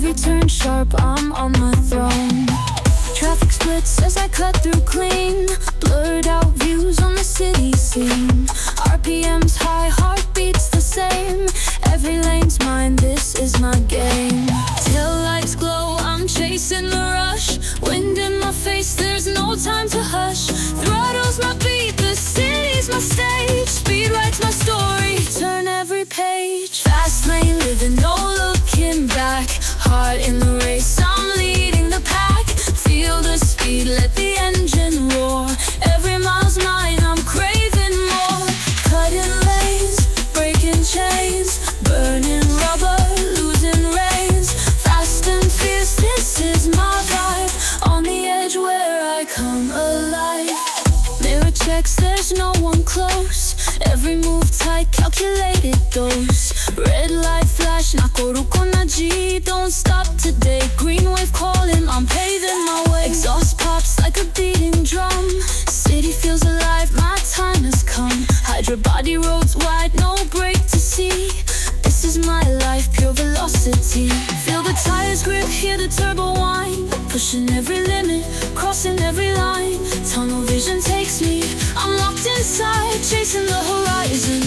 Every turn sharp, I'm on my throne. Traffic splits as I cut through clean. Blurred out views on the city scene. RPMs high, heartbeats the same. Every lane's mine, this is my game. Tail lights glow, I'm chasing the rush. Wind in my face, there's no time to hush. Throttles my beat, the city's my stage. Speed writes my story, turn every page. Fast lane living, no looking back. Heart in the race, I'm leading the pack. Feel the speed, let the engine roar. Every mile's mine, I'm craving more. Cutting lanes, breaking chains. Burning rubber, losing reins. Fast and fierce, this is my vibe. On the edge where I come alive. Mirror checks, there's no one close. Every move tight, calculated dose. Red light flash, Nakko, Ruko, don't stop today. Green wave calling, I'm paving my way. Exhaust pops like a beating drum. City feels alive, my time has come. Hydra body roads wide, no break to see. This is my life, pure velocity. Feel the tires grip, hear the turbo whine. Pushing every limit, crossing every line. Tunnel vision takes me, I'm locked inside. Chasing the horizon,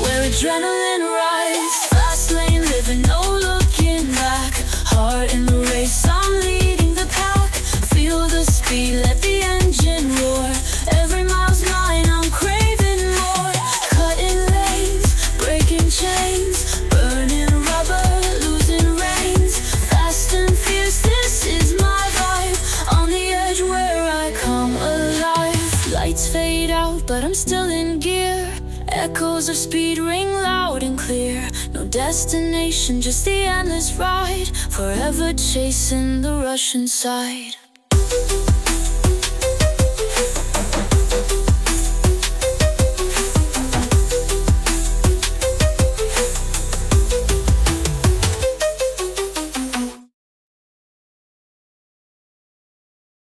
where adrenaline rides. Fast lane living, no looking back. Heart in the race, I'm leading the pack. Feel the speed, let the engine roar. Every mile's mine, I'm craving more. Cutting lanes, breaking chains. Burning rubber, losing reins. Fast and fierce, this is my vibe. On the edge where I come alive. Lights fade out, but I'm still in gear. Echoes of speed ring loud and clear. No destination, just the endless ride. Forever chasing the rush inside.